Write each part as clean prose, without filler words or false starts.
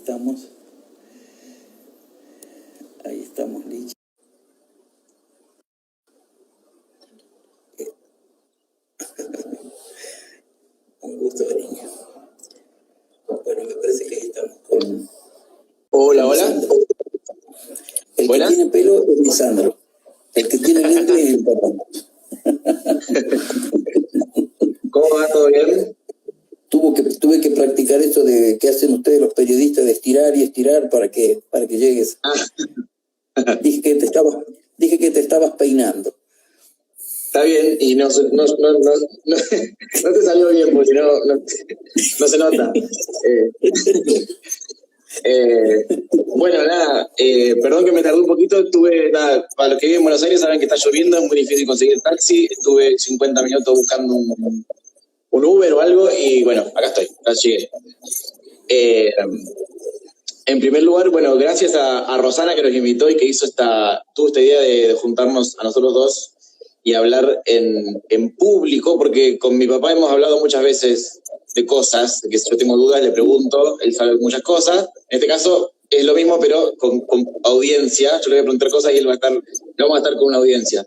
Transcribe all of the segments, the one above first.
estamos. Ahí estamos, Licha. Un gusto, niña. Bueno, me parece que ahí estamos con... Hola, con hola. Lisandro. El Buenas. que tiene pelo es Lisandro. El que tiene lente es el papá. ¿Cómo va? ¿Todo bien? Tuve que practicar esto de que hacen ustedes los periodistas, de estirar y estirar para que llegues. Dije que te estabas peinando. Está bien, y no te salió bien porque no se nota. Bueno, nada, perdón que me tardé un poquito. Para los que viven en Buenos Aires saben que está lloviendo, es muy difícil conseguir taxi. Estuve 50 minutos buscando un Uber o algo y bueno, acá estoy, acá llegué. En primer lugar, bueno, gracias a Rosana que nos invitó y que tuvo esta idea de juntarnos a nosotros dos y hablar en público, porque con mi papá hemos hablado muchas veces de cosas, que si yo tengo dudas le pregunto, él sabe muchas cosas. En este caso es lo mismo, pero con audiencia. Yo le voy a preguntar cosas y vamos a estar con una audiencia.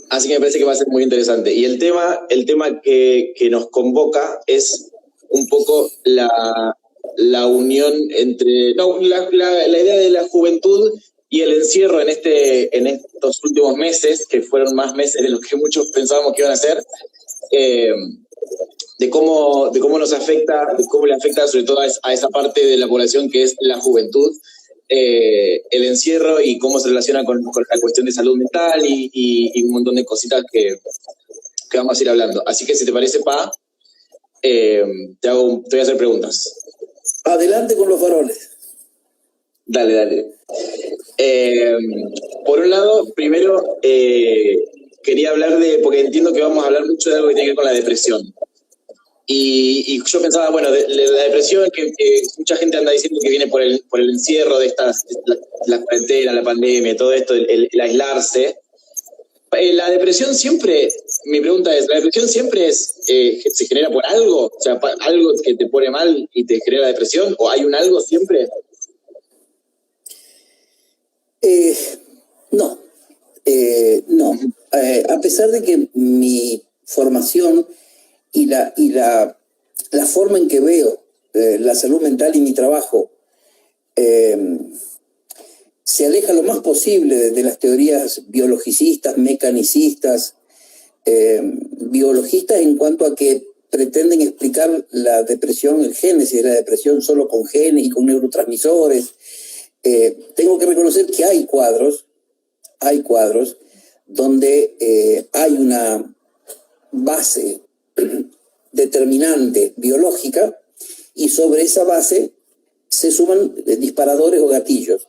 Así que me parece que va a ser muy interesante. Y el tema que nos convoca es un poco la unión entre... No, la idea de la juventud y el encierro en estos últimos meses, que fueron más meses de lo que muchos pensábamos que iban a ser, de cómo nos afecta, de cómo le afecta sobre todo a esa parte de la población que es la juventud, el encierro y cómo se relaciona con la cuestión de salud mental y un montón de cositas que vamos a ir hablando. Así que si te parece, Pa, te voy a hacer preguntas. Adelante con los faroles. Dale. Por un lado, primero quería hablar porque entiendo que vamos a hablar mucho de algo que tiene que ver con la depresión. Y yo pensaba, bueno, de la depresión que mucha gente anda diciendo que viene por el encierro de la cuarentena, la pandemia, todo esto, el aislarse. La depresión siempre, mi pregunta es, ¿la depresión siempre se genera por algo? O sea, algo que te pone mal y te genera depresión, ¿o hay un algo siempre? No. A pesar de que mi formación y la forma en que veo la salud mental y mi trabajo se aleja lo más posible de las teorías biologicistas, mecanicistas, biologistas en cuanto a que pretenden explicar la depresión, el génesis de la depresión solo con genes y con neurotransmisores. Tengo que reconocer que hay cuadros donde hay una base determinante biológica y sobre esa base se suman disparadores o gatillos.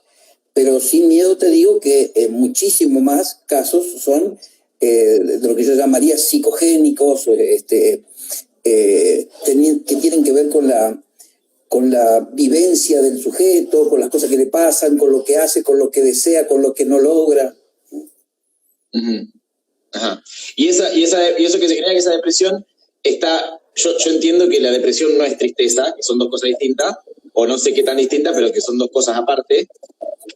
Pero sin miedo te digo que muchísimo más casos son de lo que yo llamaría psicogénicos, que tienen que ver con la vivencia del sujeto, con las cosas que le pasan, con lo que hace, con lo que desea, con lo que no logra. Uh-huh. Ajá. Y eso que se genera, que esa depresión está... Yo entiendo que la depresión no es tristeza, que son dos cosas distintas, o no sé qué tan distintas, pero que son dos cosas aparte.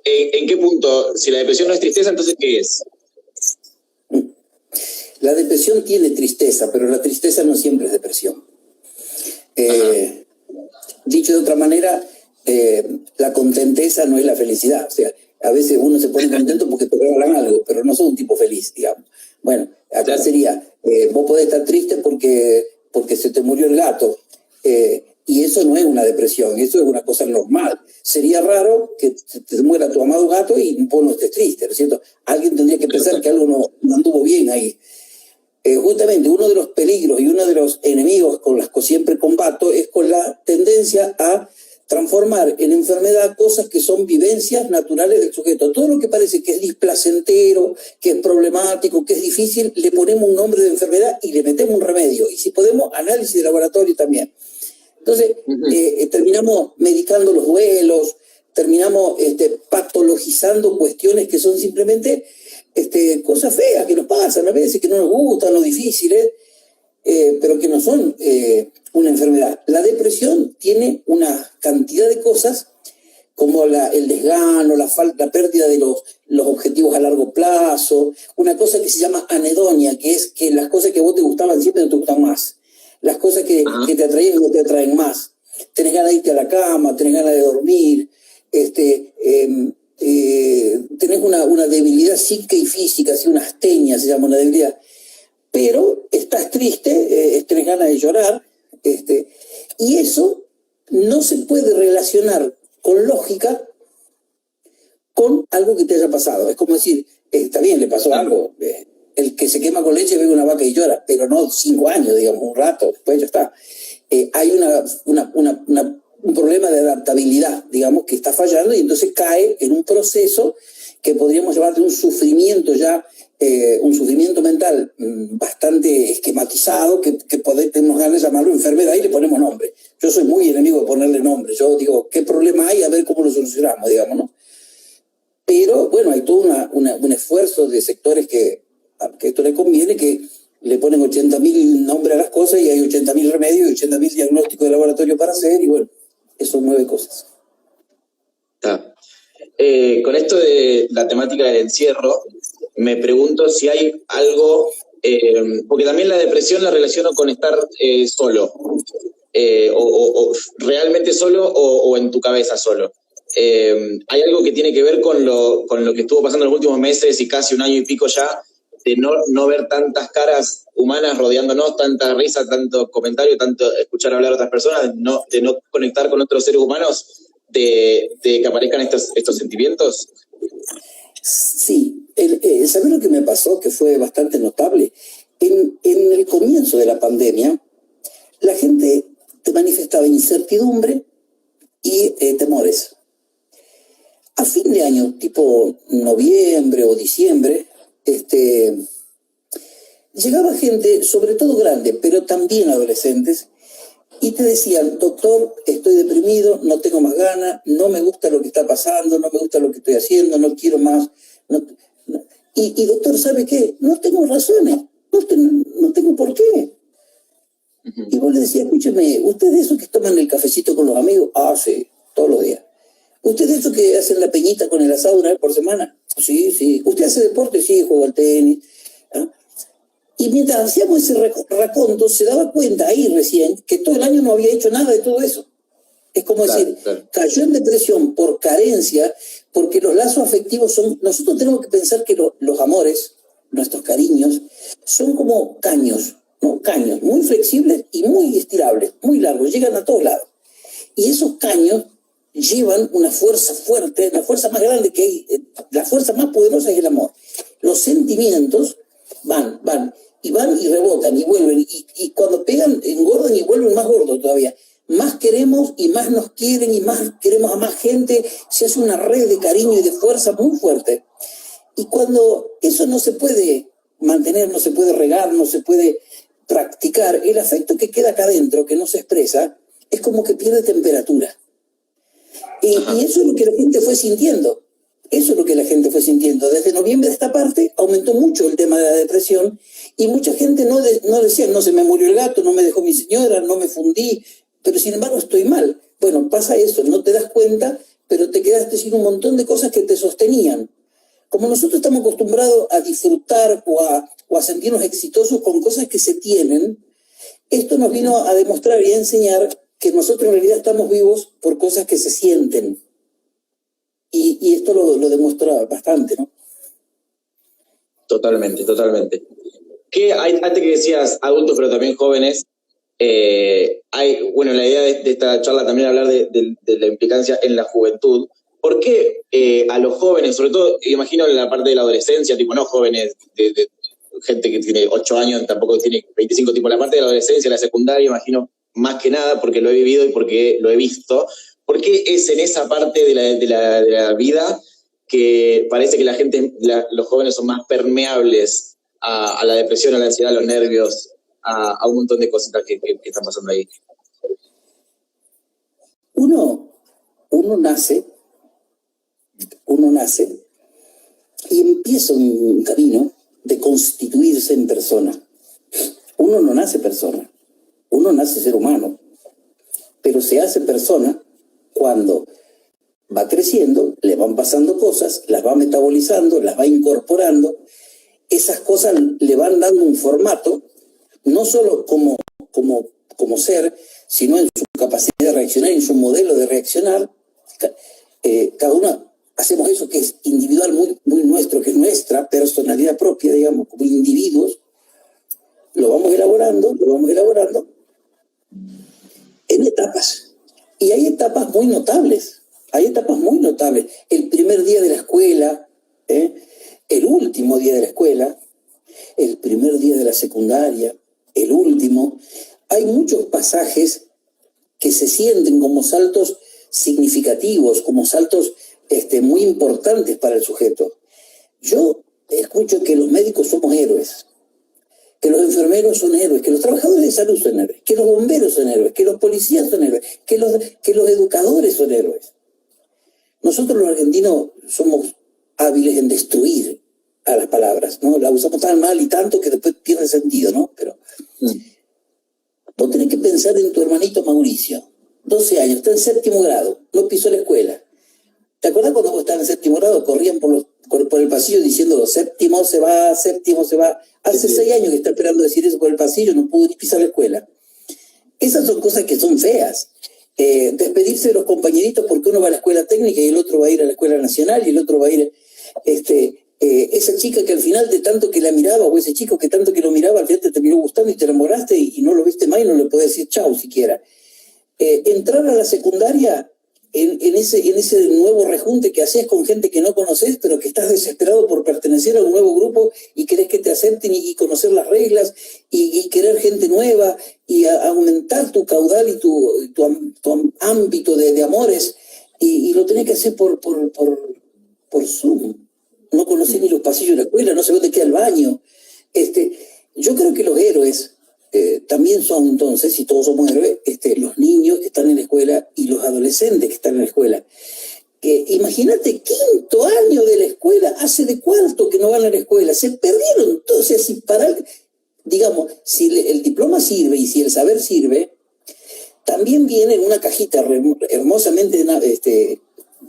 ¿En qué punto? Si la depresión no es tristeza, entonces ¿qué es? La depresión tiene tristeza, pero la tristeza no siempre es depresión. Dicho de otra manera, la contenteza no es la felicidad. O sea, a veces uno se pone contento porque te regalan algo, pero no sos un tipo feliz, digamos. Bueno, acá sería, vos podés estar triste porque se te murió el gato, y eso no es una depresión, eso es una cosa normal. Sería raro que te muera tu amado gato y vos no estés triste, ¿no es cierto? Alguien tendría que pensar que algo no anduvo bien ahí. Justamente uno de los peligros y uno de los enemigos con los que siempre combato es con la tendencia a transformar en enfermedad cosas que son vivencias naturales del sujeto. Todo lo que parece que es displacentero, que es problemático, que es difícil, le ponemos un nombre de enfermedad y le metemos un remedio. Y si podemos, análisis de laboratorio también. Entonces, terminamos medicando los duelos, terminamos patologizando cuestiones que son simplemente cosas feas que nos pasan a veces, que no nos gustan, o difíciles. pero que no son una enfermedad. La depresión tiene una cantidad de cosas como el desgano, la pérdida de los objetivos a largo plazo, una cosa que se llama anedonia, que es que las cosas que a vos te gustaban siempre no te gustan más, las cosas que te atraían no te atraen más, tenés ganas de irte a la cama, tenés ganas de dormir, tenés una debilidad psíquica y física, así una astenia se llama una debilidad, pero estás triste, tenés ganas de llorar, y eso no se puede relacionar con lógica con algo que te haya pasado. Es como decir, está bien, le pasó algo, el que se quema con leche ve una vaca y llora, pero no 5 años, digamos, un rato, después ya está. Hay un problema de adaptabilidad, digamos, que está fallando y entonces cae en un proceso que podríamos llamar de un sufrimiento ya, un sufrimiento mental bastante esquematizado, que tenemos ganas de llamarlo enfermedad y le ponemos nombre. Yo soy muy enemigo de ponerle nombre. Yo digo, ¿qué problema hay? A ver cómo lo solucionamos, digamos, ¿no? Pero, bueno, hay todo un esfuerzo de sectores que esto les conviene, que le ponen 80.000 nombres a las cosas y hay 80.000 remedios y 80.000 diagnósticos de laboratorio para hacer y, bueno, eso mueve cosas. Con esto de la temática del encierro, me pregunto si hay algo, porque también la depresión la relaciono con estar solo, o realmente solo o en tu cabeza solo. Hay algo que tiene que ver con lo que estuvo pasando en los últimos meses y casi 1 año y pico ya, de no ver tantas caras humanas rodeándonos, tanta risa, tanto comentario, tanto escuchar hablar a otras personas, de no conectar con otros seres humanos, de que aparezcan estos sentimientos. Sí, ¿sabés lo que me pasó? Que fue bastante notable. En el comienzo de la pandemia, la gente te manifestaba incertidumbre y temores. A fin de año, tipo noviembre o diciembre, llegaba gente, sobre todo grande, pero también adolescentes, y te decían, doctor, estoy deprimido, no tengo más ganas, no me gusta lo que está pasando, no me gusta lo que estoy haciendo, no quiero más. Y doctor, ¿sabe qué? No tengo razones, no tengo por qué. Y vos le decías, escúcheme, ¿usted de esos que toman el cafecito con los amigos? Ah, sí, todos los días. ¿Usted de esos que hacen la peñita con el asado 1 vez por semana? Sí, sí. ¿Usted hace deporte? Sí, juego al tenis. ¿Ah? Y mientras hacíamos ese raconto, se daba cuenta ahí recién que todo el año no había hecho nada de todo eso. Es como decir, cayó en depresión por carencia, porque los lazos afectivos son... Nosotros tenemos que pensar que los amores, nuestros cariños, son como caños, ¿no? Caños muy flexibles y muy estirables, muy largos, llegan a todos lados. Y esos caños llevan una fuerza fuerte, la fuerza más grande que hay, la fuerza más poderosa es el amor. Los sentimientos van y rebotan y vuelven, y cuando pegan, engordan y vuelven más gordos todavía. Más queremos y más nos quieren y más queremos a más gente, se hace una red de cariño y de fuerza muy fuerte. Y cuando eso no se puede mantener, no se puede regar, no se puede practicar, el afecto que queda acá adentro, que no se expresa, es como que pierde temperatura. Y eso es lo que la gente fue sintiendo. Eso es lo que la gente fue sintiendo. Desde noviembre de esta parte aumentó mucho el tema de la depresión y mucha gente no decía, no se me murió el gato, no me dejó mi señora, no me fundí, pero sin embargo estoy mal. Bueno, pasa eso, no te das cuenta, pero te quedaste sin un montón de cosas que te sostenían. Como nosotros estamos acostumbrados a disfrutar o a sentirnos exitosos con cosas que se tienen, esto nos vino a demostrar y a enseñar que nosotros en realidad estamos vivos por cosas que se sienten. Y esto lo demuestra bastante, ¿no? Totalmente. Antes que decías adultos, pero también jóvenes, la idea de esta charla también hablar de la implicancia en la juventud. ¿Por qué a los jóvenes, sobre todo, imagino en la parte de la adolescencia, tipo no jóvenes, de gente que tiene 8 años, tampoco tiene 25, tipo la parte de la adolescencia, la secundaria, imagino más que nada porque lo he vivido y porque lo he visto? ¿Por qué es en esa parte de la vida que parece que los jóvenes son más permeables a la depresión, a la ansiedad, a los nervios, a un montón de cositas que están pasando ahí? Uno nace y empieza un camino de constituirse en persona. Uno no nace persona, uno nace ser humano, pero se hace persona cuando va creciendo, le van pasando cosas, las va metabolizando, las va incorporando, esas cosas le van dando un formato, no solo como ser, sino en su capacidad de reaccionar, en su modelo de reaccionar. Cada uno hacemos eso que es individual, muy, muy nuestro, que es nuestra personalidad propia, digamos, como individuos, lo vamos elaborando en etapas. Y hay etapas muy notables. El primer día de la escuela, el último día de la escuela, el primer día de la secundaria, el último. Hay muchos pasajes que se sienten como saltos significativos, como saltos muy importantes para el sujeto. Yo escucho que los médicos somos héroes, que los enfermeros son héroes, que los trabajadores de salud son héroes, que los bomberos son héroes, que los policías son héroes, que los educadores son héroes. Nosotros los argentinos somos hábiles en destruir a las palabras, ¿no? La usamos tan mal y tanto que después pierde sentido, ¿no? Pero vos tenés que pensar en tu hermanito Mauricio, 12 años, está en 7º grado, no pisó la escuela. ¿Te acuerdas cuando vos estabas en 7º grado? Corrían por el pasillo diciendo séptimo se va. Hace 6 años que está esperando decir eso por el pasillo, no pudo ni pisar la escuela. Esas son cosas que son feas. Despedirse de los compañeritos porque uno va a la escuela técnica y el otro va a ir a la escuela nacional y el otro va a ir... esa chica que al final de tanto que la miraba, o ese chico que tanto que lo miraba, al final te terminó gustando y te enamoraste y no lo viste más y no le podés decir chau siquiera. Entrar a la secundaria en ese nuevo rejunte que hacías con gente que no conoces, pero que estás desesperado por pertenecer a un nuevo grupo y querés que te acepten y conocer las reglas y querer gente nueva y aumentar tu caudal y tu ámbito de amores y lo tenés que hacer por Zoom. No conocés ni los pasillos de la escuela, no sé dónde queda el baño. Yo creo que los héroes también son entonces, y todos somos héroes, los niños que están en la escuela y los adolescentes que están en la escuela. Imagínate, 5º año de la escuela, hace de cuarto que no van a la escuela, se perdieron. Entonces, digamos, si el diploma sirve y si el saber sirve, también viene en una cajita hermosamente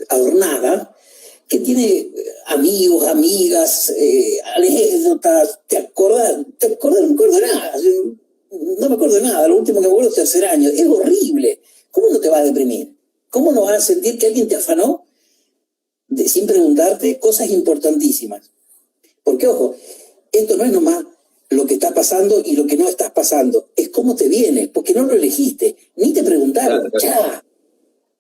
adornada, que tiene amigos, amigas, anécdotas. ¿Te acordás? No me acuerdo de nada. No me acuerdo de nada. Lo último que me acuerdo es 3er año. Es horrible. ¿Cómo no te vas a deprimir? ¿Cómo no vas a sentir que alguien te afanó sin preguntarte cosas importantísimas? Porque, ojo, esto no es nomás lo que está pasando y lo que no estás pasando. Es cómo te viene, porque no lo elegiste. Ni te preguntaron. Ya.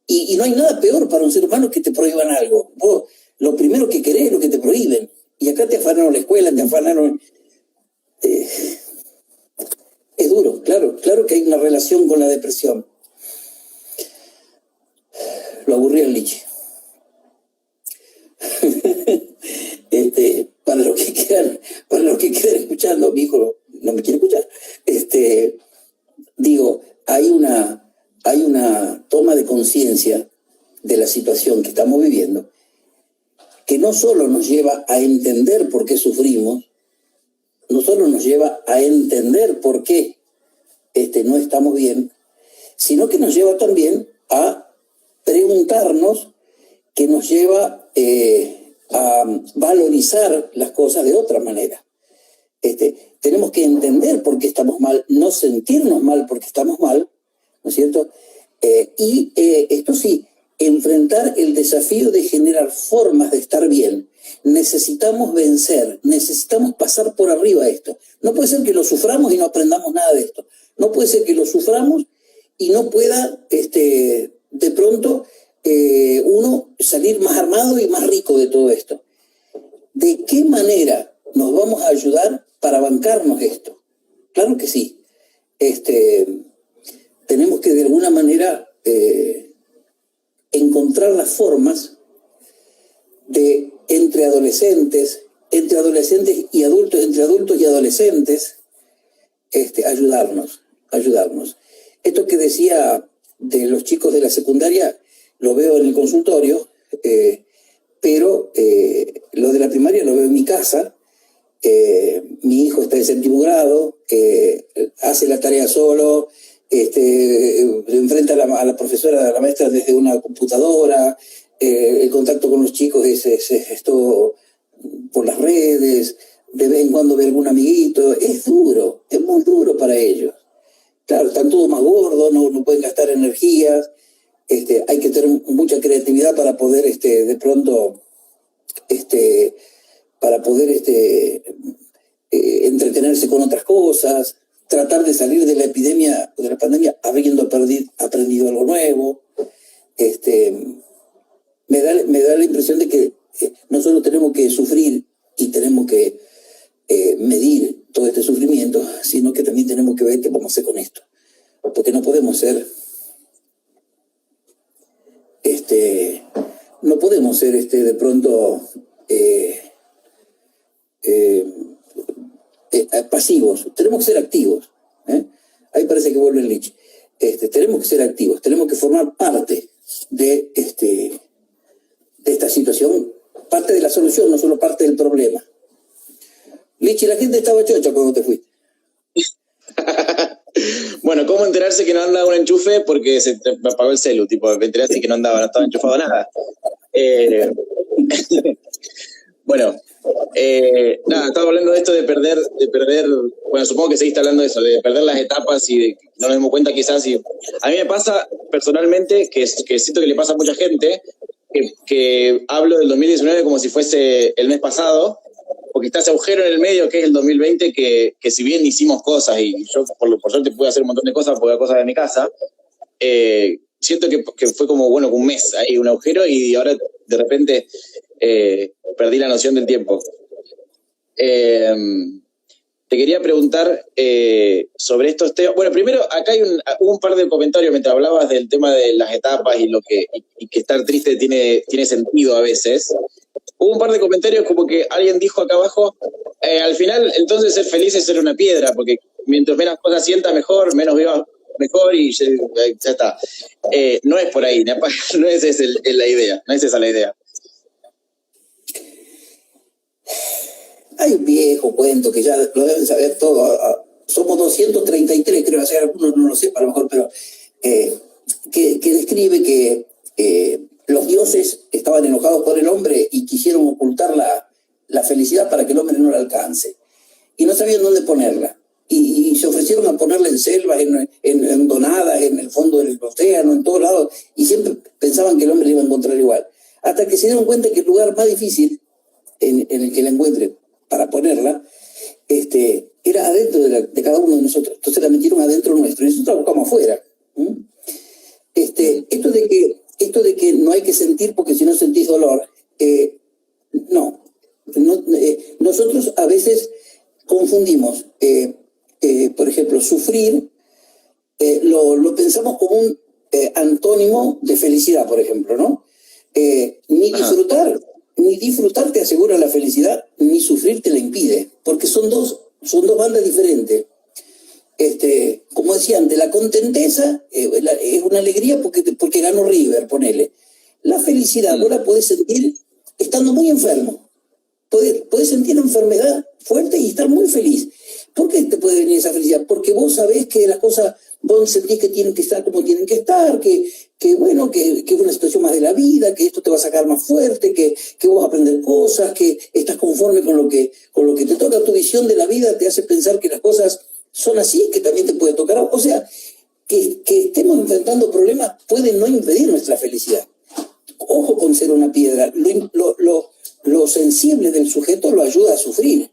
Y no hay nada peor para un ser humano que te prohíban algo. Vos, lo primero que querés es lo que te prohíben. Y acá te afanaron la escuela, te afanaron... es duro, claro que hay una relación con la depresión. Lo aburrí al Liche. Para los que quieran escuchando, mi hijo no me quiere escuchar. Digo, hay una toma de conciencia de la situación que estamos viviendo, que no solo nos lleva a entender por qué sufrimos, no solo nos lleva a entender por qué no estamos bien, sino que nos lleva también a preguntarnos, que nos lleva a valorizar las cosas de otra manera. Tenemos que entender por qué estamos mal, no sentirnos mal porque estamos mal, ¿no es cierto? Esto sí, enfrentar el desafío de generar formas de estar bien. Necesitamos vencer, necesitamos pasar por arriba esto. No puede ser que lo suframos y no aprendamos nada de esto. No puede ser que lo suframos y no pueda de pronto uno salir más armado y más rico de todo esto. ¿De qué manera nos vamos a ayudar para bancarnos esto? Claro que sí. Tenemos que de alguna manera encontrar las formas de entre adolescentes y adultos, entre adultos y adolescentes, ayudarnos. Esto que decía de los chicos de la secundaria lo veo en el consultorio, pero lo de la primaria lo veo en mi casa mi hijo está en 7º grado, hace la tarea solo, enfrenta a la profesora, a la maestra desde una computadora, el contacto con los chicos es todo por las redes, de vez en cuando ve algún amiguito, es duro, es muy duro para ellos. Claro, están todos más gordos, no pueden gastar energías, hay que tener mucha creatividad para poder, de pronto, para poder entretenerse con otras cosas, tratar de salir de la epidemia, de la pandemia, habiendo aprendido algo nuevo. Me da la impresión de que no solo tenemos que sufrir y tenemos que medir todo este sufrimiento, sino que también tenemos que ver qué vamos a hacer con esto. Porque no podemos ser de pronto pasivos, tenemos que ser activos. Ahí parece que vuelve el Lich. Tenemos que ser activos, tenemos que formar parte de esta situación, parte de la solución, no solo parte del problema. Lichi, la gente estaba chocha cuando te fuiste. Bueno, ¿cómo enterarse que no anda un enchufe? Porque se me apagó el celu, tipo, me enteré que no estaba enchufado nada. Bueno, nada, estaba hablando de esto de perder, bueno, supongo que seguiste hablando de eso, de perder las etapas y de no nos dimos cuenta quizás. Y a mí me pasa personalmente, que siento que le pasa a mucha gente, que hablo del 2019 como si fuese el mes pasado, porque está ese agujero en el medio que es el 2020, que si bien hicimos cosas, y yo por suerte pude hacer un montón de cosas, porque cosas de mi casa, siento que fue como, bueno, un mes ahí, un agujero, y ahora de repente perdí la noción del tiempo. Te quería preguntar sobre estos temas. Bueno, primero, acá hubo un par de comentarios mientras hablabas del tema de las etapas y que estar triste tiene sentido a veces. Hubo un par de comentarios como que alguien dijo acá abajo, al final, entonces ser feliz es ser una piedra, porque mientras menos cosas sienta mejor, menos vivas mejor y ya está. No es por ahí, no es esa la idea, no es esa la idea. Hay un viejo cuento que ya lo deben saber todos. Somos 233, creo, que algunos no lo sepan a lo mejor, pero que describe que los dioses estaban enojados por el hombre y quisieron ocultar la felicidad para que el hombre no la alcance. Y no sabían dónde ponerla. Y se ofrecieron a ponerla en selvas, en donadas, en el fondo del océano, en todos lados. Y siempre pensaban que el hombre la iba a encontrar igual. Hasta que se dieron cuenta que el lugar más difícil en el que la encuentren para ponerla, era adentro de cada uno de nosotros. Entonces la metieron adentro nuestro y nosotros la buscamos afuera. Esto de que no hay que sentir porque si no sentís dolor, no. Nosotros a veces confundimos, por ejemplo, sufrir, lo pensamos como un antónimo de felicidad, por ejemplo, ¿no? Ni disfrutar te asegura la felicidad, ni sufrir te la impide, porque son dos bandas diferentes. Como decía antes, la contenteza es una alegría porque ganó River, ponele. La felicidad vos la podés sentir estando muy enfermo. Podés sentir enfermedad fuerte y estar muy feliz. ¿Por qué te puede venir esa felicidad? Porque vos sabés que las cosas, vos sentís que tienen que estar como tienen que estar, que es una situación más de la vida, que esto te va a sacar más fuerte, que vos vas a aprender cosas, que estás conforme con lo que te toca. Tu visión de la vida te hace pensar que las cosas son así, que también te puede tocar. O sea, que estemos enfrentando problemas puede no impedir nuestra felicidad. Ojo con ser una piedra. Lo sensible del sujeto lo ayuda a sufrir.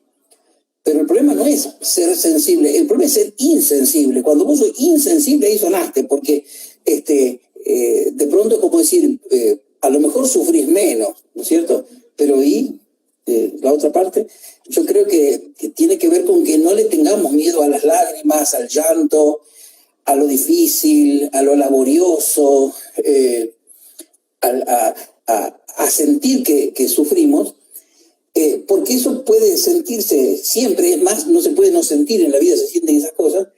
Pero el problema no es ser sensible, el problema es ser insensible. Cuando vos sos insensible, ahí sonaste, porque de pronto, como decir, a lo mejor sufrís menos, ¿no es cierto? Pero la otra parte, yo creo que tiene que ver con que no le tengamos miedo a las lágrimas, al llanto, a lo difícil, a lo laborioso, a sentir que sufrimos. Porque eso puede sentirse siempre, es más, no se puede no sentir, en la vida se sienten esas cosas,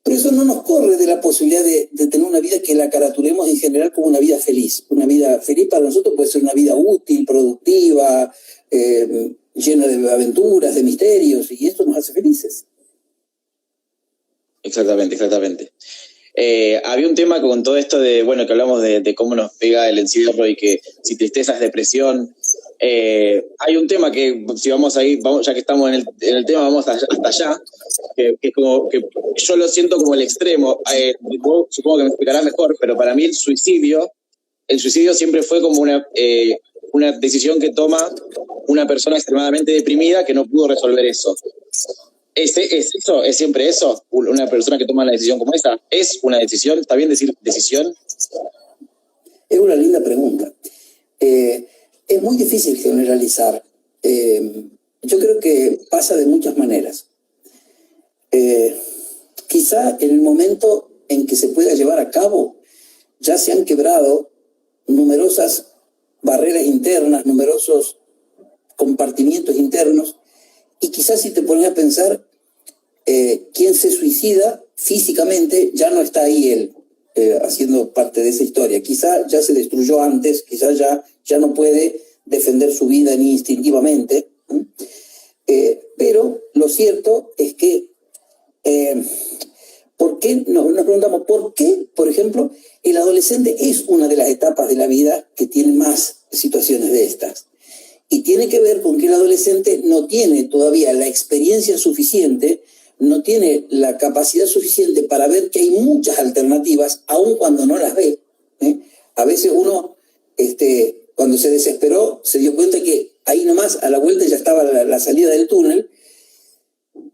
pero eso no nos corre de la posibilidad de tener una vida que la caratulemos en general como una vida feliz. Una vida feliz para nosotros puede ser una vida útil, productiva, llena de aventuras, de misterios, y esto nos hace felices. Exactamente. Había un tema con todo esto de, bueno, que hablamos de cómo nos pega el encierro y que si tristeza es depresión. Hay un tema que, si vamos ahí, ya que estamos en el tema, vamos hasta allá, que es como que yo lo siento como el extremo. Vos supongo que me explicarás mejor, pero para mí el suicidio siempre fue como una decisión que toma una persona extremadamente deprimida que no pudo resolver eso. ¿Es eso? ¿Es siempre eso? ¿Una persona que toma una decisión como esa? ¿Es una decisión? ¿Está bien decir decisión? Es una linda pregunta. Es muy difícil generalizar. Yo creo que pasa de muchas maneras. Quizá en el momento en que se pueda llevar a cabo ya se han quebrado numerosas barreras internas, numerosos compartimientos internos, y quizás si te pones a pensar, quien se suicida físicamente ya no está ahí él haciendo parte de esa historia. Quizá ya se destruyó antes, quizá ya no puede defender su vida ni instintivamente. Pero lo cierto es que ¿por qué? Nos preguntamos, ¿por qué, por ejemplo, el adolescente es una de las etapas de la vida que tiene más situaciones de estas? Y tiene que ver con que el adolescente no tiene todavía la experiencia suficiente, no tiene la capacidad suficiente para ver que hay muchas alternativas, aun cuando no las ve. A veces uno, cuando se desesperó, se dio cuenta que ahí nomás, a la vuelta, ya estaba la salida del túnel.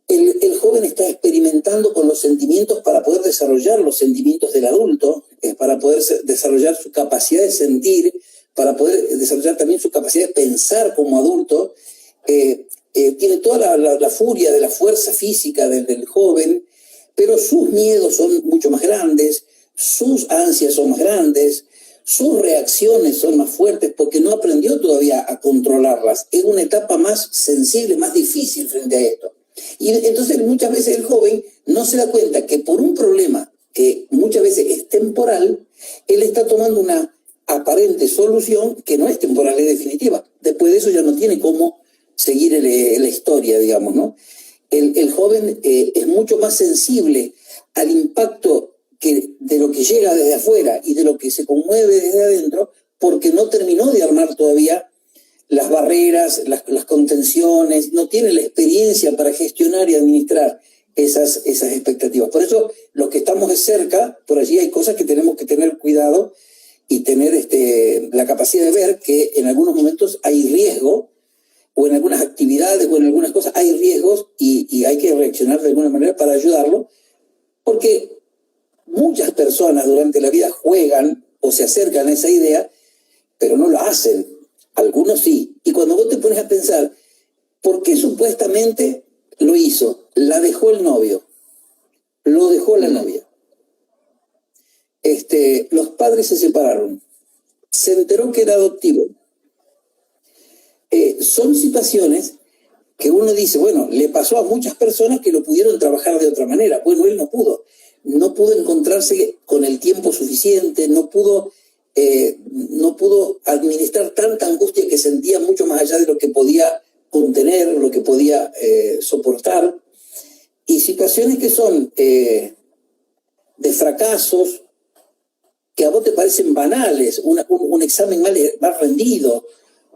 El joven está experimentando con los sentimientos para poder desarrollar los sentimientos del adulto, para poder desarrollar su capacidad de sentir, para poder desarrollar también su capacidad de pensar como adulto. Tiene toda la furia de la fuerza física del joven, pero sus miedos son mucho más grandes, sus ansias son más grandes, sus reacciones son más fuertes porque no aprendió todavía a controlarlas. Es una etapa más sensible, más difícil frente a esto. Y entonces muchas veces el joven no se da cuenta que por un problema que muchas veces es temporal, él está tomando una aparente solución que no es temporal, es definitiva. Después de eso ya no tiene cómo seguir la historia, digamos, ¿no? El joven es mucho más sensible al impacto de lo que llega desde afuera y de lo que se conmueve desde adentro, porque no terminó de armar todavía las barreras, las contenciones, no tiene la experiencia para gestionar y administrar esas expectativas. Por eso, los que estamos de cerca, por allí hay cosas que tenemos que tener cuidado y tener la capacidad de ver que en algunos momentos hay riesgo, o en algunas actividades o en algunas cosas hay riesgos y hay que reaccionar de alguna manera para ayudarlo, porque muchas personas durante la vida juegan o se acercan a esa idea, pero no lo hacen. Algunos sí. Y cuando vos te pones a pensar, ¿por qué supuestamente lo hizo? La dejó el novio, lo dejó la novia. Los padres se separaron, se enteró que era adoptivo. Son situaciones que uno dice, bueno, le pasó a muchas personas que lo pudieron trabajar de otra manera. Bueno, él no pudo encontrarse con el tiempo suficiente, no pudo administrar tanta angustia que sentía mucho más allá de lo que podía contener, lo que podía soportar. Y situaciones que son de fracasos, que a vos te parecen banales, un examen mal rendido,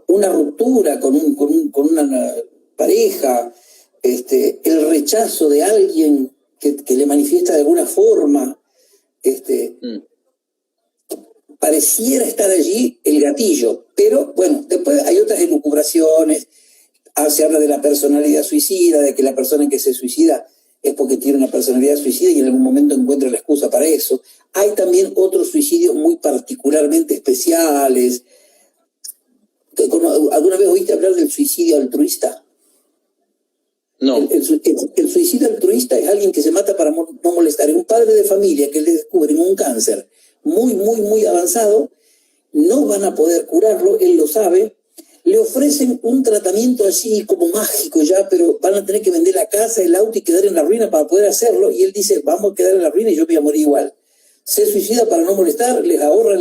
una ruptura con una pareja, el rechazo de alguien que le manifiesta de alguna forma, pareciera estar allí el gatillo. Pero bueno, después hay otras elucubraciones, se habla de la personalidad suicida, de que la persona que se suicida es porque tiene una personalidad suicida y en algún momento encuentra la excusa para eso. Hay también otros suicidios muy particularmente especiales. ¿Alguna vez oíste hablar del suicidio altruista? No. El suicidio altruista es alguien que se mata para no molestar. Es un padre de familia que le descubren un cáncer muy, muy, muy avanzado. No van a poder curarlo, él lo sabe. Le ofrecen un tratamiento así como mágico ya, pero van a tener que vender la casa, el auto y quedar en la ruina para poder hacerlo. Y él dice, vamos a quedar en la ruina y yo me voy a morir igual. Se suicida para no molestar, les ahorra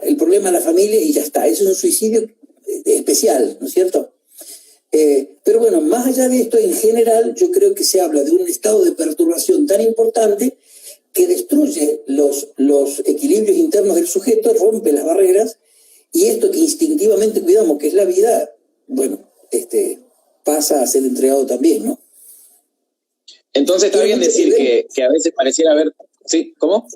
el problema a la familia y ya está. Eso es un suicidio especial, ¿no es cierto? Pero bueno, más allá de esto, en general, yo creo que se habla de un estado de perturbación tan importante que destruye los equilibrios internos del sujeto, rompe las barreras, y esto que instintivamente cuidamos, que es la vida, bueno, pasa a ser entregado también, ¿no? Entonces está bien decir que a veces pareciera haber... ¿Sí? ¿Cómo?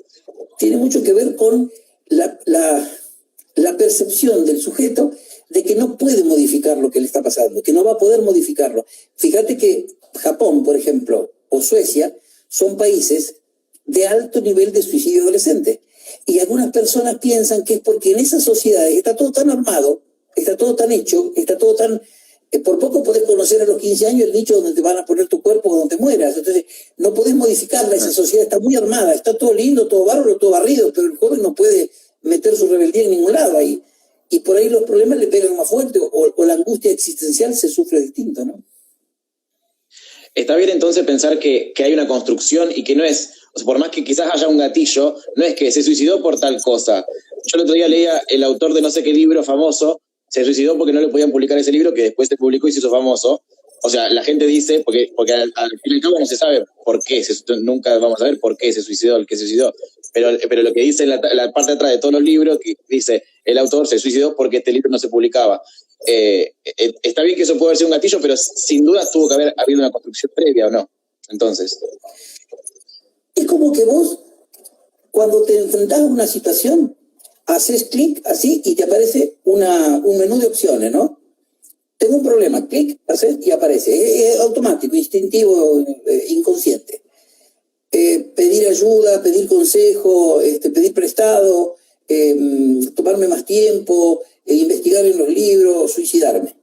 Tiene mucho que ver con la percepción del sujeto de que no puede modificar lo que le está pasando, que no va a poder modificarlo. Fíjate que Japón, por ejemplo, o Suecia, son países de alto nivel de suicidio adolescente. Y algunas personas piensan que es porque en esas sociedades está todo tan armado, está todo tan hecho, está todo tan... por poco podés conocer a los 15 años el nicho donde te van a poner tu cuerpo cuando te mueras. Entonces, no podés modificarla, esa sociedad está muy armada, está todo lindo, todo bárbaro, todo barrido, pero el joven no puede meter su rebeldía en ningún lado ahí. Y por ahí los problemas le pegan más fuerte, o la angustia existencial se sufre distinto, ¿no? Está bien entonces pensar que hay una construcción y que no es, o sea, por más que quizás haya un gatillo, no es que se suicidó por tal cosa. Yo el otro día leía el autor de no sé qué libro famoso, se suicidó porque no le podían publicar ese libro que después se publicó y se hizo famoso. O sea, la gente dice, porque al fin y al cabo no se sabe por qué, nunca vamos a ver por qué se suicidó el que se suicidó. Pero lo que dice en la parte de atrás de todos los libros, que dice, el autor se suicidó porque este libro no se publicaba. Está bien que eso puede haber sido un gatillo, pero sin duda tuvo que haber habido una construcción previa, ¿o no? Entonces... Es como que vos, cuando te enfrentás a una situación, haces clic así y te aparece un menú de opciones, ¿no? Tengo un problema, clic, haces y aparece. Es automático, instintivo, inconsciente. Pedir ayuda, pedir consejo, pedir prestado, tomarme más tiempo, investigar en los libros, suicidarme.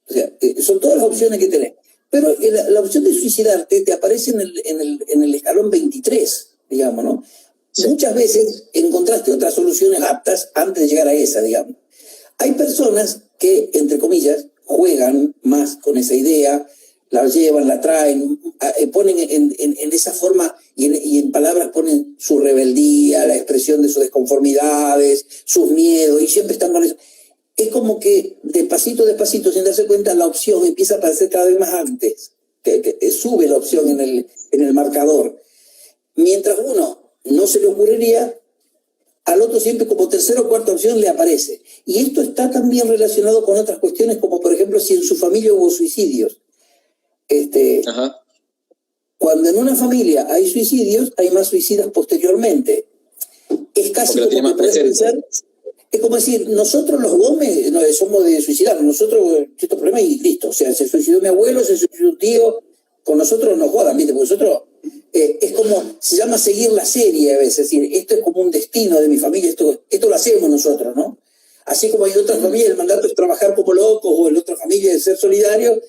O sea, son todas las opciones que tenés. Pero la opción de suicidarte te aparece en el escalón 23, digamos, ¿no? Sí. Muchas veces encontraste otras soluciones aptas antes de llegar a esa, digamos. Hay personas que, entre comillas, juegan más con esa idea, la llevan, la traen, ponen en esa forma y en palabras ponen su rebeldía, la expresión de sus desconformidades, sus miedos, y siempre están con eso. Es como que de pasito, sin darse cuenta, la opción empieza a aparecer cada vez más antes, que sube la opción en el marcador. Mientras uno no se le ocurriría, al otro siempre como tercera o cuarta opción le aparece. Y esto está también relacionado con otras cuestiones, como por ejemplo si en su familia hubo suicidios. Cuando en una familia hay suicidios, hay más suicidas posteriormente. Es casi como que puedes pensar... Es como decir, nosotros los Gómez somos de suicidar, nosotros estos problemas y listo. O sea, se suicidó mi abuelo, se suicidó un tío, con nosotros nos jodan, ¿viste? Porque nosotros, es como, se llama seguir la serie a veces, es decir, esto es como un destino de mi familia, esto lo hacemos nosotros, ¿no? Así como hay otras familias, el mandato es trabajar como locos, o en otra familia es ser solidario,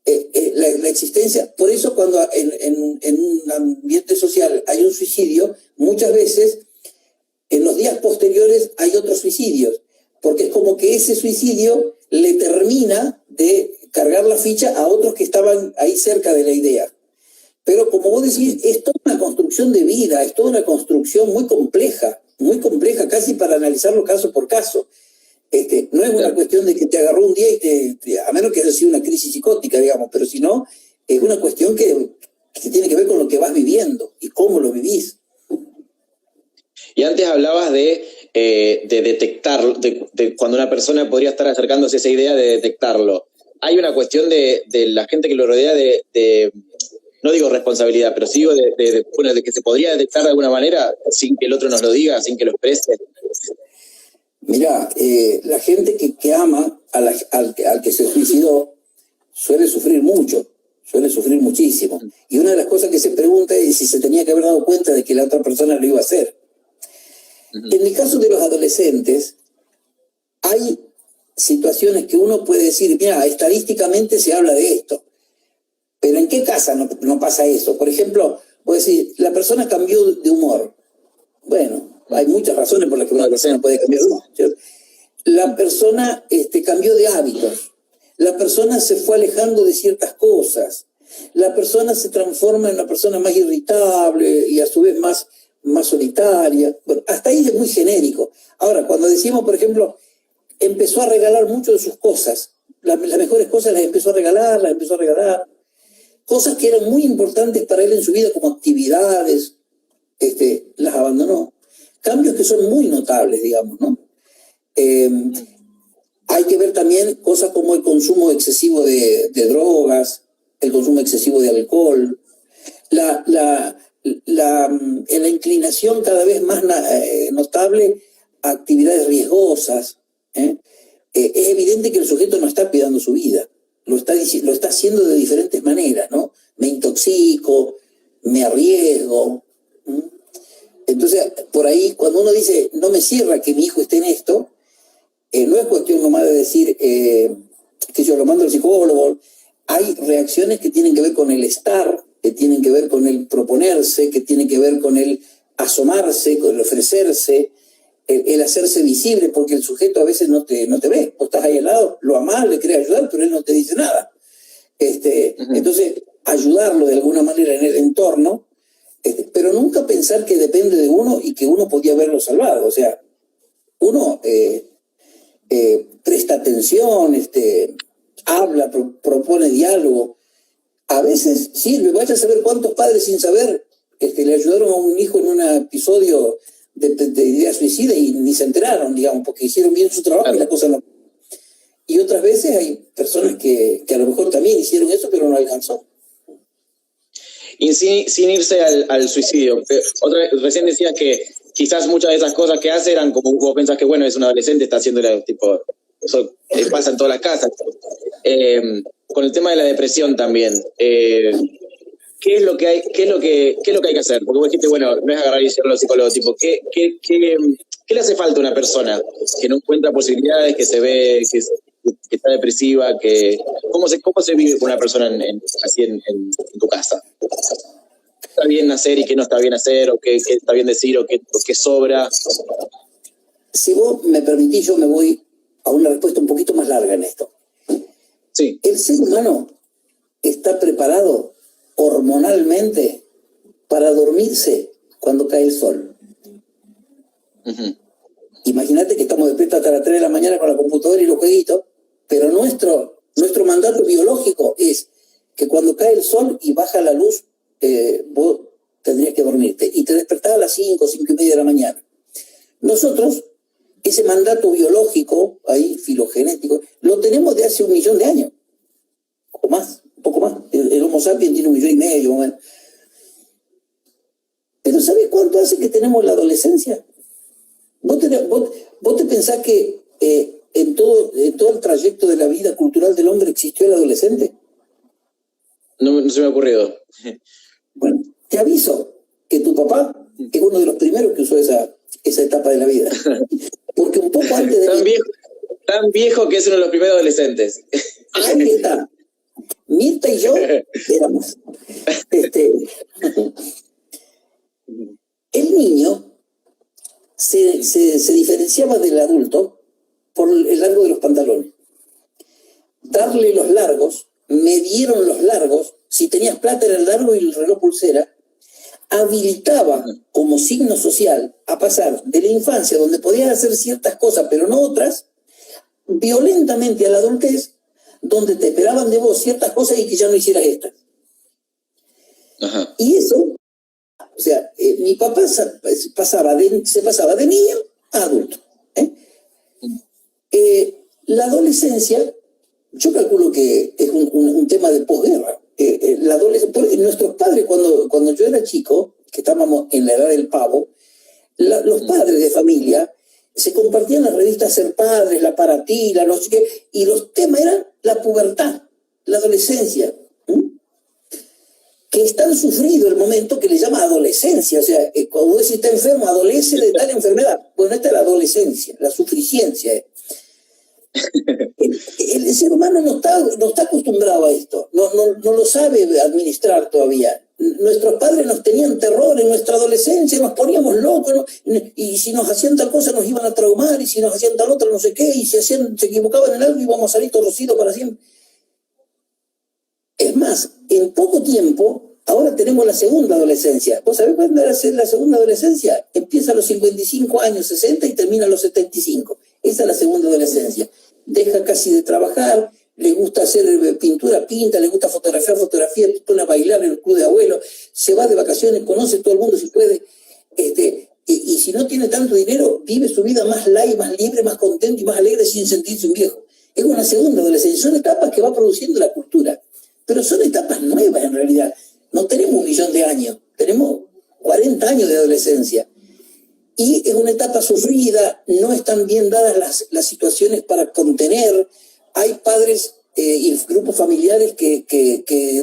la existencia. Por eso cuando en un ambiente social hay un suicidio, muchas veces en los días posteriores hay otros suicidios, porque es como que ese suicidio le termina de cargar la ficha a otros que estaban ahí cerca de la idea. Pero como vos decís, es toda una construcción de vida, es toda una construcción muy compleja, casi para analizarlo caso por caso. No es una cuestión de que te agarró un día y a menos que haya sido una crisis psicótica, digamos, pero si no, es una cuestión que tiene que ver con lo que vas viviendo y cómo lo vivís. Y antes hablabas de detectar, de cuando una persona podría estar acercándose a esa idea de detectarlo. Hay una cuestión de la gente que lo rodea de no digo responsabilidad, pero sí digo de que se podría detectar de alguna manera sin que el otro nos lo diga, sin que lo exprese. Mirá, la gente que ama al que se suicidó suele sufrir mucho, suele sufrir muchísimo. Y una de las cosas que se pregunta es si se tenía que haber dado cuenta de que la otra persona lo iba a hacer. En el caso de los adolescentes, hay situaciones que uno puede decir, mira, estadísticamente se habla de esto, pero ¿en qué casa no pasa eso? Por ejemplo, puedo decir, la persona cambió de humor. Bueno, hay muchas razones por las que una persona puede cambiar de humor, ¿cierto? La persona cambió de hábitos, la persona se fue alejando de ciertas cosas, la persona se transforma en una persona más irritable y a su vez más solitaria. Bueno, hasta ahí es muy genérico. Ahora, cuando decimos, por ejemplo, empezó a regalar mucho de sus cosas, las mejores cosas las empezó a regalar. Cosas que eran muy importantes para él en su vida, como actividades, las abandonó. Cambios que son muy notables, digamos, ¿no? Hay que ver también cosas como el consumo excesivo de drogas, el consumo excesivo de alcohol, la inclinación cada vez más notable a actividades riesgosas. Es evidente que el sujeto no está cuidando su vida, lo está haciendo de diferentes maneras, ¿no? Me intoxico, me arriesgo. Entonces, por ahí, cuando uno dice, no me cierra que mi hijo esté en esto, no es cuestión nomás de decir que yo lo mando al psicólogo. Hay reacciones que tienen que ver con el estar, que tienen que ver con el proponerse, que tienen que ver con el asomarse, con el ofrecerse, el hacerse visible, porque el sujeto a veces no te ve. Vos estás ahí al lado, lo amás, le querés ayudar, pero él no te dice nada. Entonces, ayudarlo de alguna manera en el entorno, pero nunca pensar que depende de uno y que uno podía haberlo salvado. O sea, uno presta atención, habla, propone diálogo. A veces sirve. Vaya a saber cuántos padres sin saber le ayudaron a un hijo en un episodio de idea suicida y ni se enteraron, digamos, porque hicieron bien su trabajo y la cosa no. Y otras veces hay personas que a lo mejor también hicieron eso, pero no alcanzó. Y sin irse al suicidio. Recién decías que quizás muchas de esas cosas que hace eran como vos pensás que, bueno, es un adolescente, está haciendo tipo, eso pasa en todas las casas. Con el tema de la depresión también, ¿qué es lo que hay que hacer? Porque vos dijiste, bueno, no es agarrar y decirlo a los psicólogos, tipo, ¿qué le hace falta a una persona que no encuentra posibilidades, que se ve, que está depresiva, ¿cómo se vive con una persona así en tu casa? ¿Qué está bien hacer y qué no está bien hacer? ¿O qué está bien decir? ¿O qué sobra? Si vos me permitís, yo me voy a una respuesta un poquito más larga en esto. Sí. El ser humano está preparado hormonalmente para dormirse cuando cae el sol. Uh-huh. Imagínate que estamos despiertos hasta las 3 de la mañana con la computadora y los jueguitos, pero nuestro mandato biológico es que cuando cae el sol y baja la luz, vos tendrías que dormirte. Y te despertás a las 5 y media de la mañana. Nosotros, ese mandato biológico, ahí, filogenético, lo tenemos de hace 1 millón de años. O más, un poco más. El Homo sapiens tiene 1,5 millones. Bueno. Pero ¿sabes cuánto hace que tenemos la adolescencia? ¿Vos te pensás que en todo el trayecto de la vida cultural del hombre existió el adolescente? No se me ha ocurrido. Bueno, te aviso que tu papá es uno de los primeros que usó esa etapa de la vida. Porque un poco antes de... Tan viejo que es uno de los primeros adolescentes. Ahí está. Mirta y yo éramos. El niño se diferenciaba del adulto por el largo de los pantalones. Darle los largos, medieron los largos, si tenías plata era el largo y el reloj pulsera, habilitaba como signo social a pasar de la infancia, donde podías hacer ciertas cosas pero no otras, violentamente a la adultez, donde te esperaban de vos ciertas cosas y que ya no hicieras estas. Ajá. Y eso, o sea, mi papá se pasaba de niño a adulto. La adolescencia, yo calculo que es un tema de posguerra. Nuestros padres, cuando yo era chico, que estábamos en la edad del pavo, los padres de familia se compartían las revistas Ser Padres, La Para Ti, no sé qué, y los temas eran la pubertad, la adolescencia, que es tan sufrido el momento que le llama adolescencia. O sea, cuando uno está enfermo, adolece de tal enfermedad. Bueno, esta es la adolescencia, la sufriciencia. El ser humano no está acostumbrado a esto, no lo sabe administrar todavía. Nuestros padres nos tenían terror en nuestra adolescencia, nos poníamos locos, ¿no? Y si nos hacían tal cosa nos iban a traumar, y si nos hacían tal otra no sé qué, y si se equivocaban en algo íbamos a salir torcidos para siempre. Es más, en poco tiempo, ahora tenemos la segunda adolescencia. ¿Vos sabés cuándo era la segunda adolescencia? Empieza a los 55 años, 60 y termina a los 75. Esa es la segunda adolescencia. Deja casi de trabajar, le gusta hacer pintura, pinta, le gusta fotografía, se pone a bailar en el club de abuelos, se va de vacaciones, conoce todo el mundo si puede, y si no tiene tanto dinero, vive su vida más light, más libre, más contento y más alegre sin sentirse un viejo. Es una segunda adolescencia, son etapas que va produciendo la cultura, pero son etapas nuevas en realidad. No tenemos 1.000.000 de años, tenemos 40 años de adolescencia. Y es una etapa sufrida, no están bien dadas las situaciones para contener. Hay padres y grupos familiares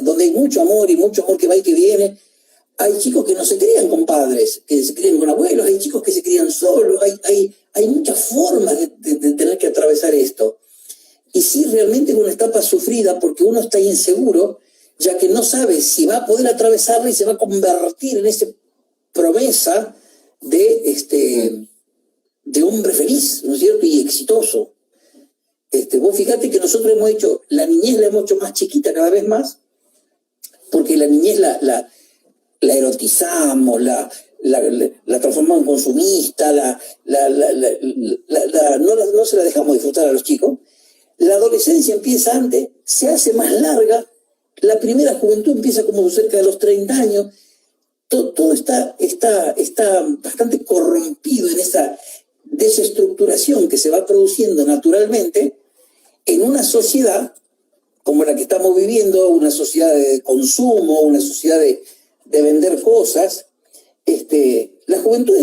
donde hay mucho amor que va y que viene. Hay chicos que no se crían con padres, que se crían con abuelos, hay chicos que se crían solos, hay muchas formas de tener que atravesar esto. Y sí, realmente es una etapa sufrida porque uno está inseguro, ya que no sabe si va a poder atravesarla y se va a convertir en esa promesa de hombre feliz, ¿no es cierto? Y exitoso. Vos fíjate que nosotros hemos hecho, la niñez la hemos hecho más chiquita cada vez más, porque la niñez la erotizamos, la transformamos en consumista, no se la dejamos disfrutar a los chicos. La adolescencia empieza antes, se hace más larga, la primera juventud empieza como cerca de los 30 años, todo está bastante corrompido en esa desestructuración que se va produciendo naturalmente en una sociedad como la que estamos viviendo, una sociedad de consumo, una sociedad de vender cosas. La juventud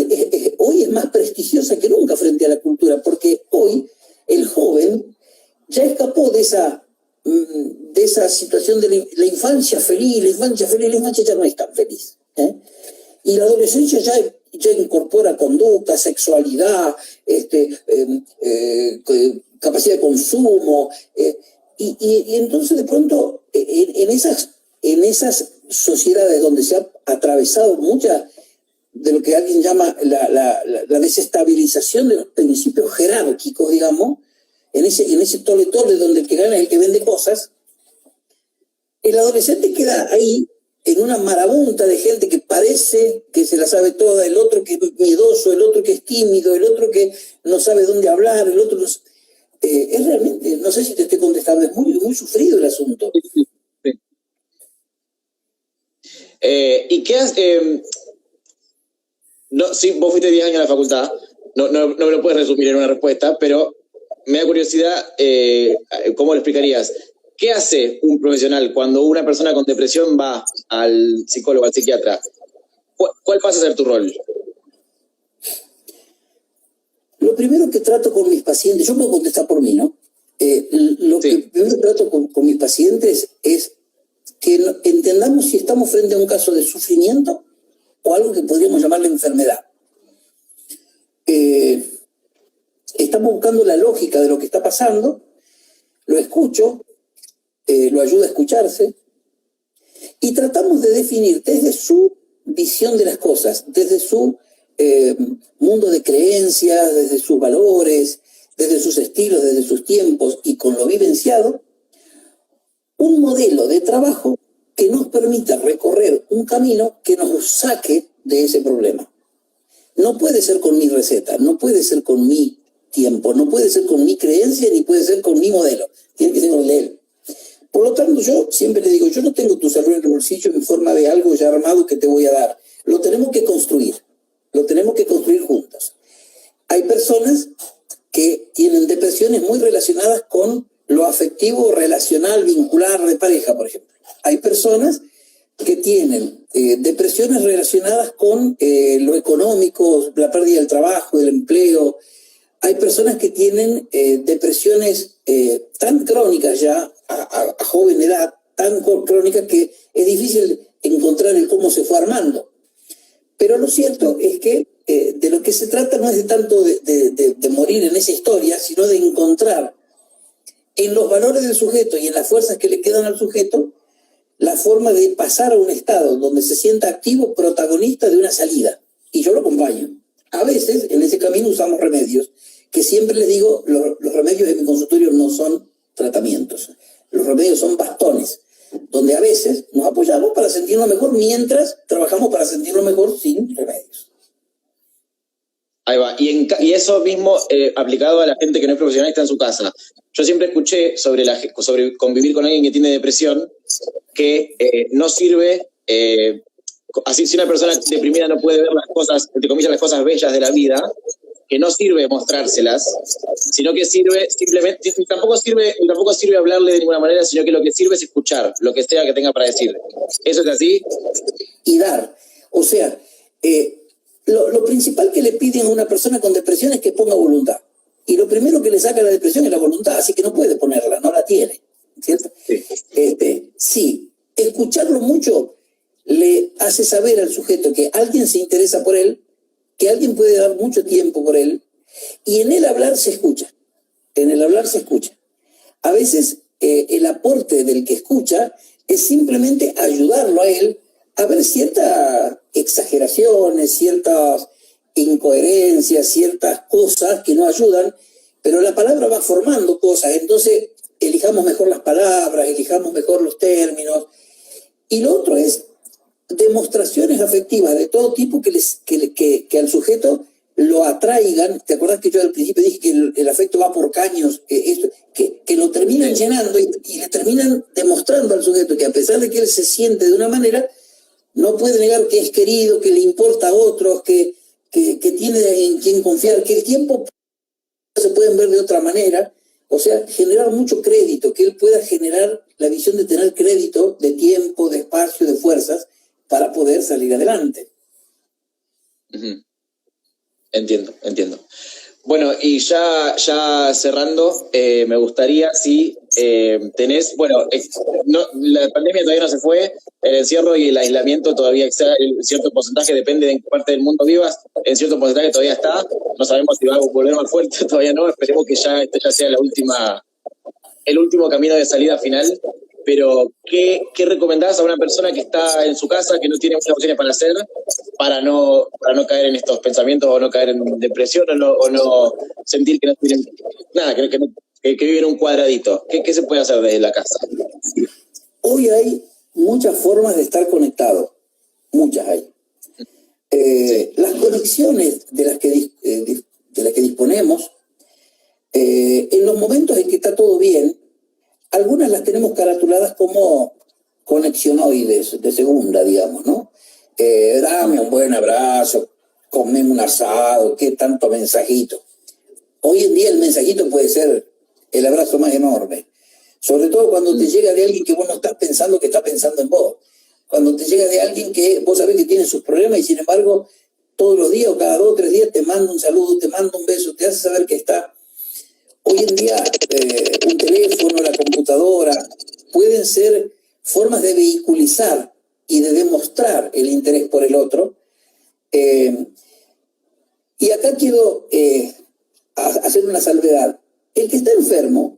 hoy es más prestigiosa que nunca frente a la cultura, porque hoy el joven ya escapó de esa situación de la infancia feliz, la infancia ya no es tan feliz. Y la adolescencia ya incorpora conducta, sexualidad, capacidad de consumo, y entonces de pronto en esas sociedades donde se ha atravesado mucha de lo que alguien llama la desestabilización de los principios jerárquicos, digamos, en ese tole-tole donde el que gana es el que vende cosas, el adolescente queda ahí en una marabunta de gente que parece que se la sabe toda, el otro que es miedoso, el otro que es tímido, el otro que no sabe dónde hablar, el otro es realmente, no sé si te estoy contestando, es muy, muy sufrido el asunto. Sí. ¿Y qué haces? No, sí, vos fuiste 10 años a la facultad, no me lo puedes resumir en una respuesta, pero me da curiosidad, ¿cómo lo explicarías? ¿Qué hace un profesional cuando una persona con depresión va al psicólogo, al psiquiatra? ¿Cuál pasa a ser tu rol? Lo primero que trato con mis pacientes, yo puedo contestar por mí, ¿no? Lo que primero trato con mis pacientes es que entendamos si estamos frente a un caso de sufrimiento o algo que podríamos llamarle enfermedad. Estamos buscando la lógica de lo que está pasando, lo escucho, lo ayuda a escucharse, y tratamos de definir desde su visión de las cosas, desde su mundo de creencias, desde sus valores, desde sus estilos, desde sus tiempos y con lo vivenciado, un modelo de trabajo que nos permita recorrer un camino que nos saque de ese problema. No puede ser con mi receta, no puede ser con mi tiempo, no puede ser con mi creencia, ni puede ser con mi modelo. Tiene que ser con el de él. Por lo tanto, yo siempre le digo, yo no tengo tu salud en el bolsillo en forma de algo ya armado que te voy a dar. Lo tenemos que construir juntos. Hay personas que tienen depresiones muy relacionadas con lo afectivo, relacional, vincular, de pareja, por ejemplo. Hay personas que tienen depresiones relacionadas con lo económico, la pérdida del trabajo, del empleo. Hay personas que tienen depresiones tan crónicas ya, a joven edad, tan crónicas que es difícil encontrar el cómo se fue armando. Pero lo cierto es que de lo que se trata no es de tanto de morir en esa historia, sino de encontrar en los valores del sujeto y en las fuerzas que le quedan al sujeto la forma de pasar a un estado donde se sienta activo, protagonista de una salida. Y yo lo acompaño. A veces en ese camino usamos remedios, que siempre les digo, los remedios de mi consultorio no son tratamientos. Los remedios son bastones, donde a veces nos apoyamos para sentirnos mejor mientras trabajamos para sentirnos mejor sin remedios. Ahí va. Y eso mismo aplicado a la gente que no es profesional y está en su casa. Yo siempre escuché sobre convivir con alguien que tiene depresión que no sirve, así si una persona deprimida no puede ver las cosas, entre comillas, las cosas bellas de la vida, que no sirve mostrárselas, sino que sirve simplemente, tampoco sirve hablarle de ninguna manera, sino que lo que sirve es escuchar lo que sea que tenga para decir. ¿Eso es así? Y dar. O sea, lo principal que le piden a una persona con depresión es que ponga voluntad. Y lo primero que le saca la depresión es la voluntad, así que no puede ponerla, no la tiene. ¿Cierto? Sí. Sí, escucharlo mucho le hace saber al sujeto que alguien se interesa por él, que alguien puede dar mucho tiempo por él, y en el hablar se escucha. En el hablar se escucha. A veces el aporte del que escucha es simplemente ayudarlo a él a ver ciertas exageraciones, ciertas incoherencias, ciertas cosas que no ayudan, pero la palabra va formando cosas, entonces elijamos mejor las palabras, elijamos mejor los términos. Y lo otro es demostraciones afectivas de todo tipo que al sujeto lo atraigan. ¿Te acordás que yo al principio dije que el afecto va por caños? Que lo terminan llenando y le terminan demostrando al sujeto que a pesar de que él se siente de una manera, no puede negar que es querido, que le importa a otros, que tiene en quien confiar, que el tiempo se pueden ver de otra manera. O sea, generar mucho crédito, que él pueda generar la visión de tener crédito de tiempo, de espacio, de fuerzas para poder salir adelante. Uh-huh. Entiendo. Bueno, y ya cerrando, me gustaría si tenés, bueno, la pandemia todavía no se fue, el encierro y el aislamiento todavía está, en cierto porcentaje, depende de en qué parte del mundo vivas, en cierto porcentaje todavía está, no sabemos si va a volver más fuerte, todavía no, esperemos que esto ya sea el último camino de salida final. Pero, ¿qué recomendás a una persona que está en su casa, que no tiene muchas opciones para hacer, para no caer en estos pensamientos o no caer en depresión o no sentir que no tienen nada, que viven en un cuadradito? ¿Qué se puede hacer desde la casa? Hoy hay muchas formas de estar conectado, muchas hay. Sí. Las conexiones de las que disponemos, en los momentos en que está todo bien, algunas las tenemos caratuladas como conexionoides de segunda, digamos, ¿no? Dame un buen abrazo, comeme un asado, qué tanto mensajito. Hoy en día el mensajito puede ser el abrazo más enorme, sobre todo cuando te llega de alguien que vos no estás pensando que está pensando en vos, cuando te llega de alguien que vos sabés que tiene sus problemas y sin embargo todos los días o cada 2 o 3 días te manda un saludo, te manda un beso, te hace saber que está. Hoy en día un teléfono, la computadora, pueden ser formas de vehiculizar y de demostrar el interés por el otro. Y acá quiero hacer una salvedad. El que está enfermo,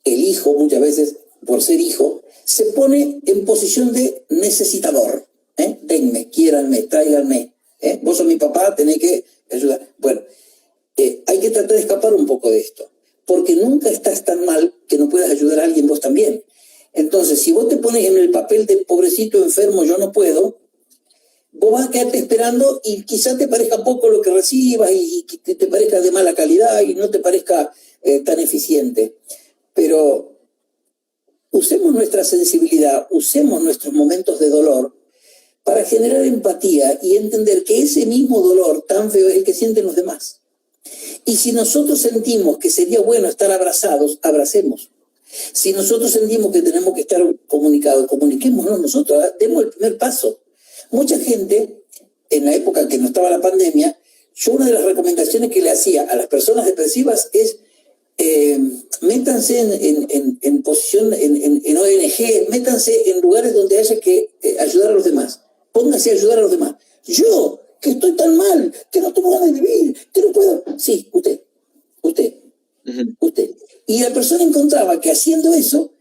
el hijo muchas veces, por ser hijo, se pone en posición de necesitador. Denme, quiéranme, tráiganme. Vos sos mi papá, tenés que ayudar. Bueno, hay que tratar de escapar un poco de esto, porque nunca estás tan mal que no puedas ayudar a alguien vos también. Entonces, si vos te pones en el papel de pobrecito enfermo, yo no puedo, vos vas a quedarte esperando y quizás te parezca poco lo que recibas y te parezca de mala calidad y no te parezca tan eficiente. Pero usemos nuestra sensibilidad, usemos nuestros momentos de dolor para generar empatía y entender que ese mismo dolor tan feo es el que sienten los demás. Y si nosotros sentimos que sería bueno estar abrazados, abracemos. Si nosotros sentimos que tenemos que estar comunicados, comuniquémonos nosotros, demos el primer paso. Mucha gente, en la época que no estaba la pandemia, yo una de las recomendaciones que le hacía a las personas depresivas es métanse en posición, en ONG, métanse en lugares donde haya que ayudar a los demás. Pónganse a ayudar a los demás. Yo, que estoy tan mal, que no tengo ganas de vivir, que no puedo. Sí, usted. Y la persona encontraba que haciendo eso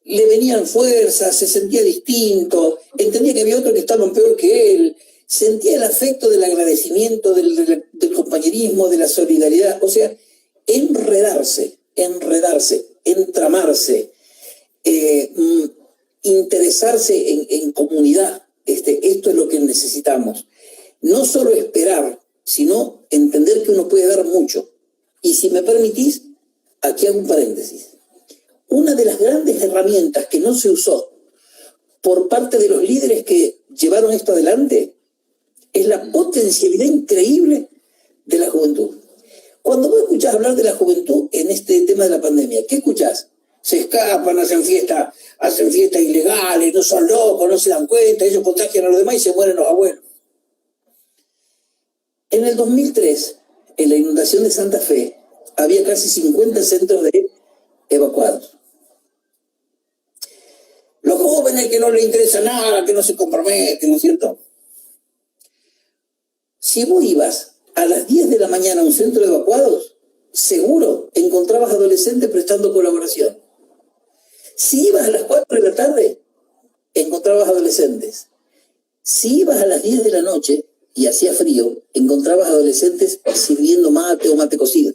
le venían fuerzas, se sentía distinto, entendía que había otros que estaban peor que él, sentía el afecto del agradecimiento, del compañerismo, de la solidaridad. O sea, enredarse, entramarse, interesarse en comunidad. Esto es lo que necesitamos. No solo esperar sino entender que uno puede dar mucho. Y si me permitís, aquí hago un paréntesis. Una de las grandes herramientas que no se usó por parte de los líderes que llevaron esto adelante es la potencialidad increíble de la juventud. Cuando vos escuchás hablar de la juventud en este tema de la pandemia, ¿qué escuchás? Se escapan, hacen fiestas ilegales, no son locos, no se dan cuenta, ellos contagian a los demás y se mueren los abuelos. En el 2003, en la inundación de Santa Fe, había casi 50 centros de evacuados. Los jóvenes que no les interesa nada, que no se comprometen, ¿no es cierto? Si vos ibas a las 10 de la mañana a un centro de evacuados, seguro encontrabas adolescentes prestando colaboración. Si ibas a las 4 de la tarde, encontrabas adolescentes. Si ibas a las 10 de la noche y hacía frío, encontrabas adolescentes sirviendo mate o mate cocido.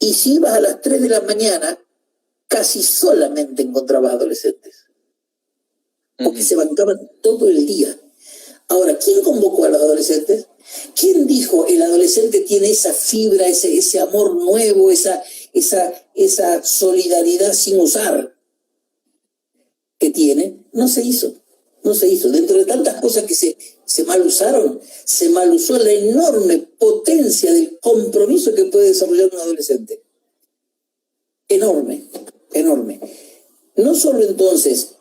Y si ibas a las 3 de la mañana, casi solamente encontrabas adolescentes. Porque se bancaban todo el día. Ahora, ¿quién convocó a los adolescentes? ¿Quién dijo el adolescente tiene esa fibra, ese amor nuevo, esa solidaridad sin usar que tiene? No se hizo. Dentro de tantas cosas que se mal usaron, se mal usó la enorme potencia del compromiso que puede desarrollar un adolescente. Enorme. No solo entonces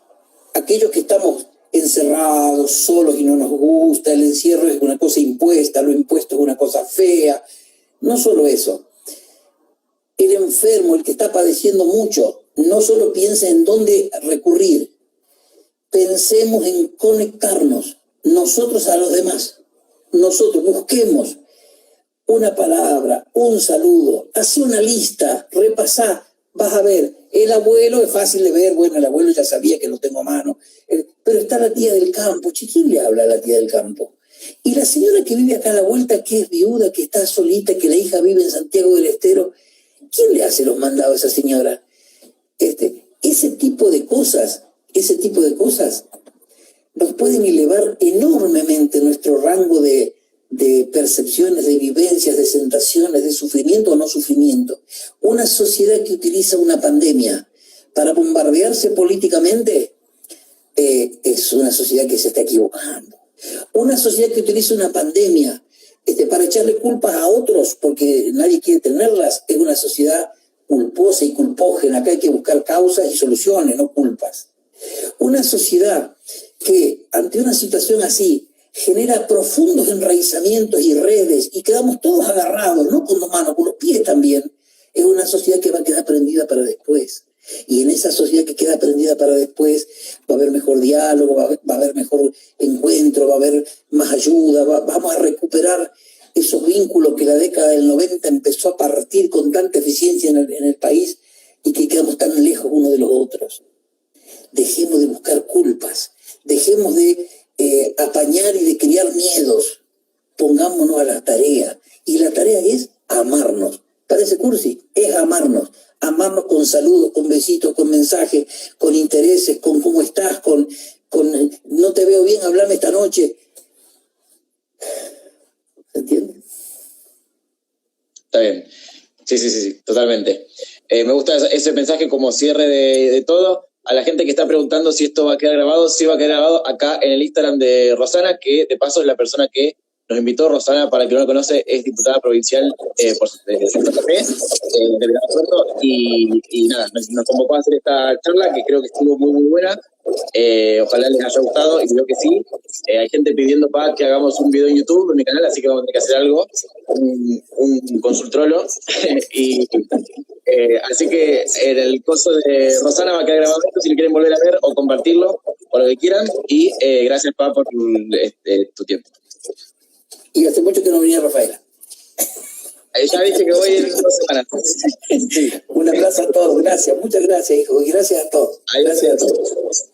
aquellos que estamos encerrados, solos y no nos gusta, el encierro es una cosa impuesta, lo impuesto es una cosa fea, no solo eso. El enfermo, el que está padeciendo mucho, no solo piensa en dónde recurrir, pensemos en conectarnos nosotros a los demás. Nosotros busquemos una palabra, un saludo, haz una lista, repasá, vas a ver, el abuelo es fácil de ver, bueno, el abuelo ya sabía que lo tengo a mano, pero está la tía del campo, ¿quién le habla a la tía del campo? Y la señora que vive acá a la vuelta, que es viuda, que está solita, que la hija vive en Santiago del Estero, ¿quién le hace los mandados a esa señora? Ese tipo de cosas nos pueden elevar enormemente nuestro rango de percepciones, de vivencias, de sensaciones, de sufrimiento o no sufrimiento. Una sociedad que utiliza una pandemia para bombardearse políticamente es una sociedad que se está equivocando. Una sociedad que utiliza una pandemia para echarle culpas a otros porque nadie quiere tenerlas es una sociedad culposa y culpógena. Acá hay que buscar causas y soluciones, no culpas. Una sociedad que ante una situación así genera profundos enraizamientos y redes y quedamos todos agarrados, no con las manos, con los pies también, es una sociedad que va a quedar prendida para después. Y en esa sociedad que queda prendida para después va a haber mejor diálogo, va a haber mejor encuentro, va a haber más ayuda, vamos a recuperar esos vínculos que la década del 90 empezó a partir con tanta eficiencia en el país y que quedamos tan lejos unos de los otros. Dejemos de buscar culpas, dejemos de apañar y de criar miedos, pongámonos a la tarea. Y la tarea es amarnos. Parece cursi, es amarnos con saludos, con besitos, con mensajes, con intereses, con cómo estás, con no te veo bien, hablame esta noche. ¿Se entiende? Está bien. Sí, totalmente. Me gusta ese mensaje como cierre de todo. A la gente que está preguntando si esto va a quedar grabado, sí va a quedar grabado acá en el Instagram de Rosana, que de paso es la persona que nos invitó. Rosana, para el que no la conoce, es diputada provincial por Santa Fe, del Gobierno, y nada, nos convocó a hacer esta charla que creo que estuvo muy buena. Ojalá les haya gustado y creo que sí. Hay gente pidiendo para que hagamos un video en YouTube en mi canal, así que vamos a tener que hacer algo, un consultrolo. Así que en el coso de Rosana va a quedar grabado esto si lo quieren volver a ver o compartirlo o lo que quieran. Y gracias, Pa, por tu tiempo. Y hace mucho que no venía Rafaela. Ya dije que voy en 2 semanas. Sí. Un abrazo a todos, gracias, muchas gracias, hijo, y gracias a todos. Gracias a todos.